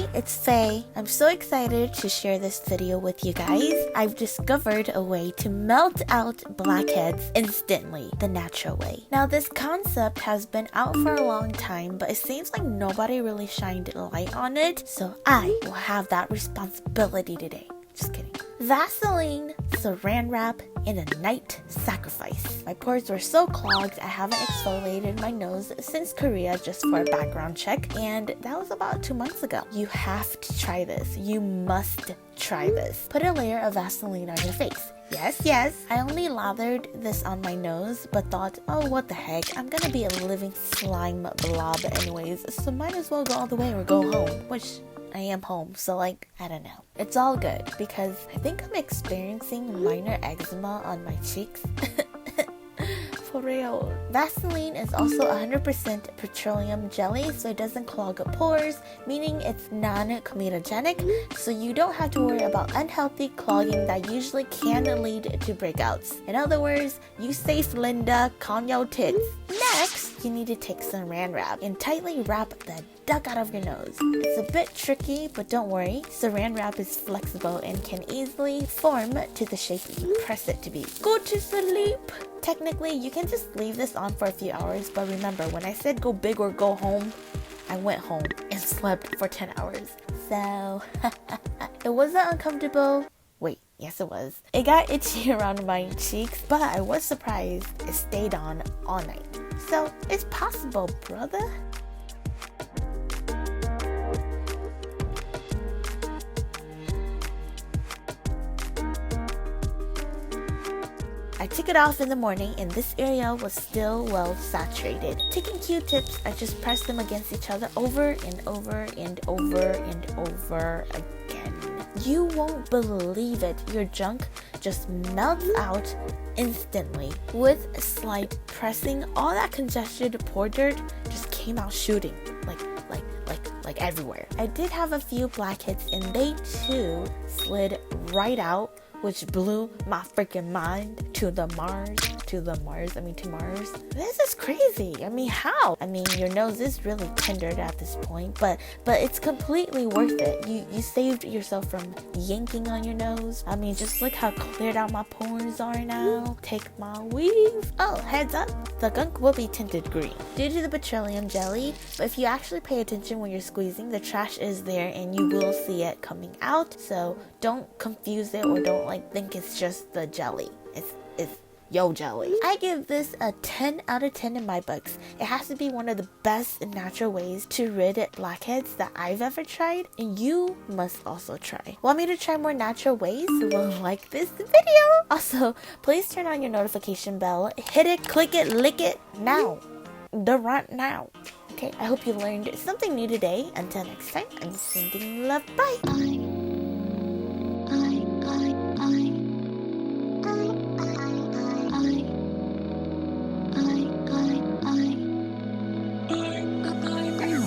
Hey, it's Faye. I'm so excited to share this video with you guys. I've discovered a way to melt out blackheads instantly, the natural way. Now, this concept has been out for a long time, but it seems like nobody really shined light on it, so I will have that responsibility today. Just kidding. Vaseline, saran wrap, and a night sacrifice. My pores were so clogged I haven't exfoliated my nose since Korea just for a background check, and that was about 2 months ago. You have to try this. You must try this. Put a layer of Vaseline on your face. Yes, I only lathered this on my nose, but thought, oh, what the heck, I'm gonna be a living slime blob anyways, so might as well go all the way or go home, which I am home, so I don't know. It's all good because I think I'm experiencing minor eczema on my cheeks. For real. Vaseline is also 100% petroleum jelly, so it doesn't clog up pores, meaning it's non-comedogenic, so you don't have to worry about unhealthy clogging that usually can lead to breakouts. In other words, you safe, Linda, calm your tits. Next, you need to take saran wrap and tightly wrap the duck out of your nose. It's a bit tricky, but don't worry. Saran wrap is flexible and can easily form to the shape you press it to be. Go to sleep! Technically, you can just leave this on for a few hours, but remember, when I said go big or go home, I went home and slept for 10 hours. So, it wasn't uncomfortable. Wait, yes it was. It got itchy around my cheeks, but I was surprised it stayed on all night. So, it's possible, brother. I took it off in the morning and this area was still well saturated. Taking Q-tips, I just pressed them against each other over and over and over and over again. You won't believe it. Your junk just melts out instantly. With slight pressing, all that congested pore dirt just came out shooting like everywhere. I did have a few blackheads and they too slid right out, which blew my freaking mind to Mars. This is crazy. I mean, how? I mean, your nose is really tendered at this point, but it's completely worth it. You saved yourself from yanking on your nose. I mean, just look how cleared out my pores are now. Take my weave. Oh, heads up, the gunk will be tinted green due to the petroleum jelly, but if you actually pay attention when you're squeezing, the trash is there and you will see it coming out, so don't confuse it or don't think it's just the jelly. It's yo jelly. I give this a 10 out of 10 in my books. It has to be one of the best natural ways to rid blackheads that I've ever tried, and you must also try. Want me to try more natural ways? Well, like this video. Also, please turn on your notification bell. Hit it, click it, lick it now. Right now. Okay, I hope you learned something new today. Until next time, I'm sending love. Bye.